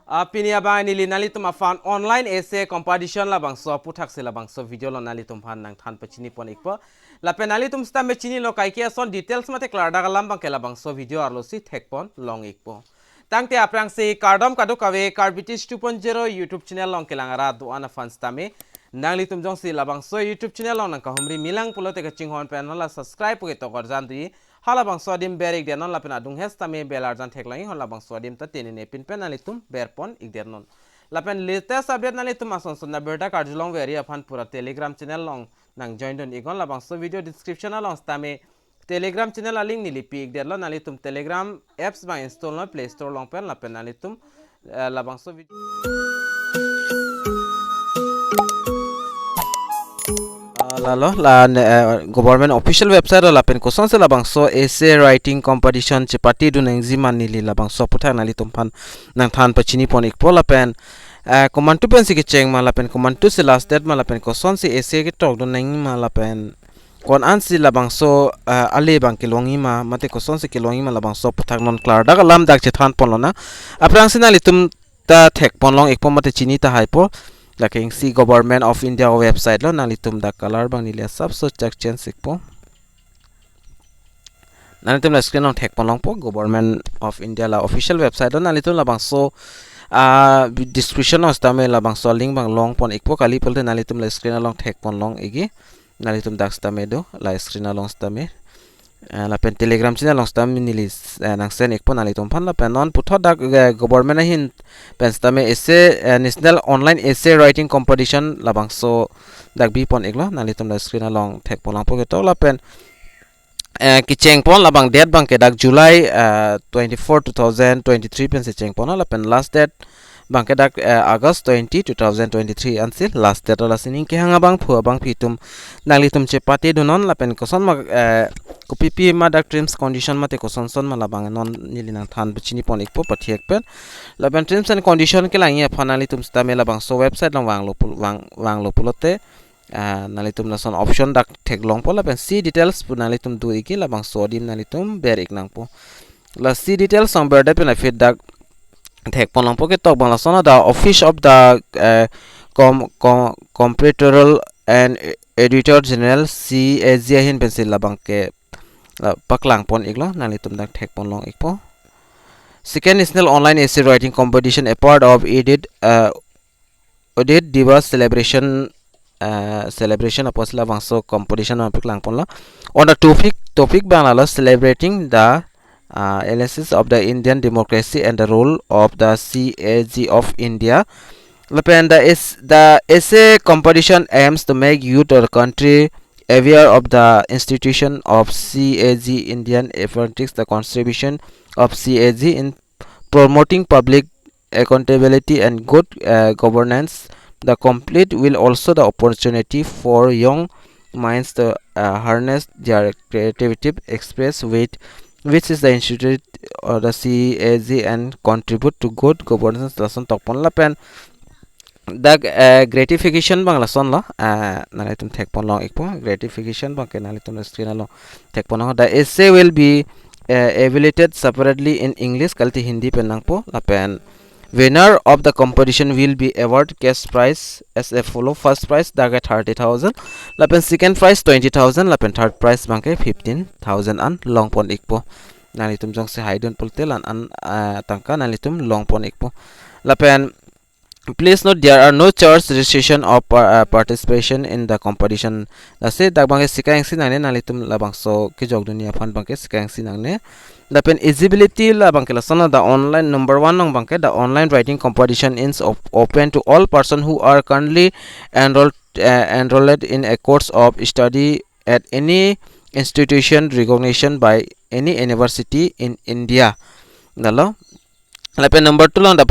Pinia bang nili nali tum afan online essay competition la bangso puthak se la bangso video lo nali tum phan nang than pachini pon ikpo la penali tum sta mechini lo kai kia son details mate klar daga lambang ke la bangso video arlo si thekpon long ikpo tangte aprang se kardom kadu kawe karbitis 2.0 youtube channel long kelangara do ana fans tame nangli tum jong si la bangso youtube channel long nang ka humri milang pulote ka chinghon panel la subscribe ke to gorjan di hala bang swadim berik denon la pena dung hesta me belar jan theklangi hala bang swadim ta tene ne pin penali tum berpon ik dernon la pen latest update nali tum ason sunna berta karjulong veri afan pura telegram channel long nang join don igon la bang so video description along stame telegram channel link ni lipi ik derlo nali tum telegram apps bang install no play store long pen la pen nali tum la bang so video lalo la government official website la pen ko son se la bangso essay writing competition chipati du nang ziman ni la bangso puthak nali tumpan nang than pachini pon ik pola pen command to pen si ke cheng ma la pen command to se last date ma la pen ko son se essay ke tok du nang ma la pen kon an si la bangso ale bang ke longi ma mate ko son se ke longi ma la bangso puthak non klar daga lam dak che than pon lo na aprang sinali tum ta thek pon long ik pon mate chini ta haipo laking si government of India website lo nalitum da color bang nilia sab so check change sikpo nalitum la screen on thek ponlong po government of India la official website lo nalitum la bang so description os tame la bang so link bang long pon ikpo kali pelte nalitum la screen along thek ponlong igi nalitum dax tame do la screen along stame la pen telegram channel long stam nilis nang sen ek pon ali tom phan la pen non putho dak government hin pen stame essay national online essay writing competition la bangso dak bi pon eklo nali tom la screen along thek pon lang po ke to la pen ki cheng pon la bang date bang ke dak july 24 2023 pen se cheng pon la pen last date bang ke dak august 20 2023 until last date la sining ke hanga bang phu bang pitum nali tum che pati do non la pen ko son ma kupipi ma dak terms condition mate ko son son ma la bang non nilinan than bichini pon ikpo pathiek pen la pen terms and condition ke langi phanali tum sta me la bang so website lang wang lo pulote nali tum na son option dak thek long po la pen see details pu nali tum du iki la bang so dim nali tum ber ik nang po la see details song ber de pen fit dak thek pon long po ke tok bang la son da office of the comptroller and editor general CAG hin pencil la bang ke paklang pon iglo nali tum dak thek pon long ikpo second national online essay writing competition a part of edit divas celebration aposla bangso competition on paklang pon la on the topic bangala celebrating the analysis of the Indian democracy and the role of the CAG of India the essay competition aims to make youth or country aware of the institution of CAG Indian athletics, the contribution of CAG in promoting public accountability and good governance. The complete will also the opportunity for young minds to harness their creativity, express which is the institute or the CAG and contribute to good governance. Lesson tokpon la pen dak gratification bang la son lo nalitum thek pon long ikpo gratification bang ke nalitum screen lo thek pon the essay will be evaluated separately in English kalti Hindi pen nang po la pen winner of the competition will be awarded cash prize as a follow first prize dak 30,000 la pen second prize 20,000 la pen third prize bang ke 15,000 an long pon ikpo nalitum jong se haidon poltel an tangka nalitum long pon ikpo la pen please note there are no charge registration of participation in the competition. Lase dak bangke sikang sinangne nalitum labang so ke jog dunia fan bangke sikang sinangne. The pen eligibility la bangke lasana the online number 1 nong bangke the online writing competition is open to all person who are currently enrolled in a course of study at any institution recognition by any university in India. Nalo number 2 on the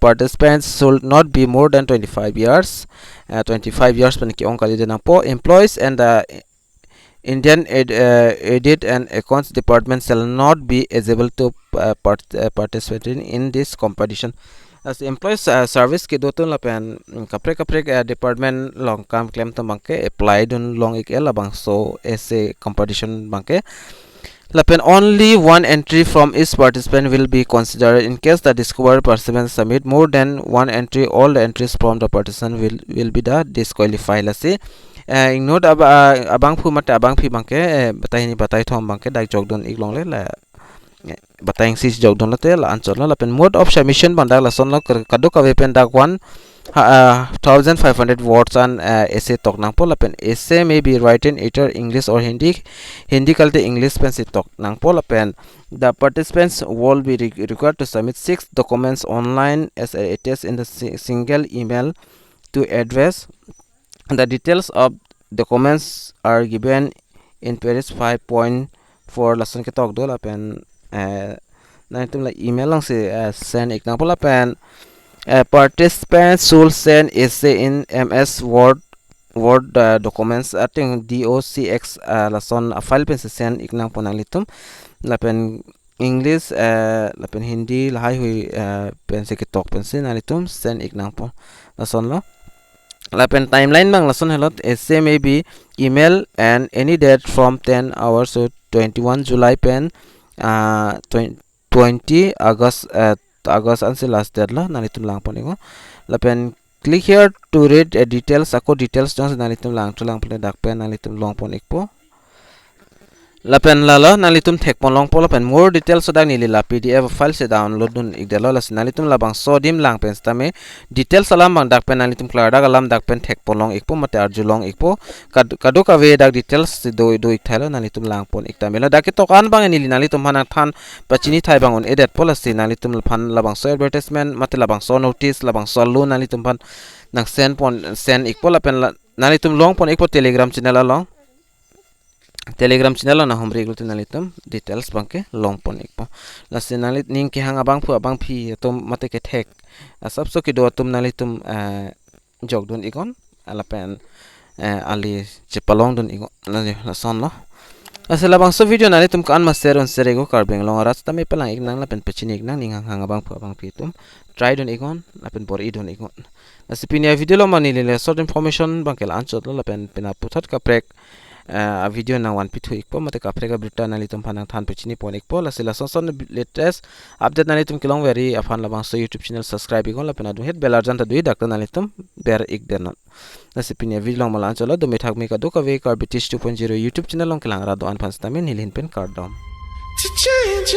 participants should not be more than 25 years 25 years pen ki onkali de po employees and the Indian audit and accounts department shall not be able to participate in this competition as employees service ki dotun la pen kapre department long kam claim to banke apply dun long ik la bang so essay competition banke lapen only one entry from each participant will be considered. In case the discovered participant submit more than one entry, all the entries from the participant will be the disqualified. Lasi ignore abang phu mate abang phi bangke batai thom bangke dai jogdon iglong le la batayang sis jogdon la te la answer la pen mode of submission banda la son la kadu ka pen dak 1500 words and essay tok nang pol pen essay may be written either English or Hindi kalte English pen si tok nang pol pen the participants will be required to submit 6 documents online as it is in the single email to address. The details of documents are given in page 5.4 lesson ke tok do la pen na tum la email lang si send example la pen participants should send essay in MS Word documents ating docx lason file pen send iknang ponang litum lapen English lapen Hindi lahai hui pen sekitok pen sin alitum send iknang pon lason lo lapen timeline bang lason helot essay may be email and any date from 10 hours to 21 July pen 20 August August ansi last date la nalitum lang pon iko lapen click here to read details ako details jong nalitum lang tulang pon dak pen nalitum long pon ikpo lapen lala nalitum thek pon long pon lapen more details sodak nili la PDF file se download dun igdelo las nalitum labang sodim lang pen stame details salam bang dak pen nalitum klar dak alam dak pen thek pon long ikpo mate arjulong ikpo kadu ka ve dak details do ikthalo nalitum lang pon iktamela dak to kan bang nili nalitum hanak than pachini thai bang on edit policy nalitum phan labang so advertisement mate labang so notice labang so lu nalitum phan nak send ikpo lapen nalitum long pon ikpo telegram channel long Telegram channel na hombre glutin nalitum details bangke long pon ikpo lasin nalit ning ki hang abang phi tum mate ke thek asap so ki do tum nalitum jogdun ikon alapen ali chepalong dun ikon la son lo asala bang so video nalitum kan ma share on share go karbeng long ras tame palang iknang lapen pachini iknang ning hang abang phi tum try dun ikon lapen bor idun ikon lasipinia video lo mani le short information bangkel answer lo lapen pina puthat ka prek a video na one pithu ikpo mate ka frega brita nalitum phanang than pichini pon ikpo lasila son latest update nalitum kilong very afan labang so YouTube channel subscribe ikon lapena du het belar janta dui dakta nalitum ber ik denon nasipini video long malan cholo do methak me ka do ka ve Karbi 2.0 YouTube channel long kilang ra do an phan stamin hilhin pen kardom to change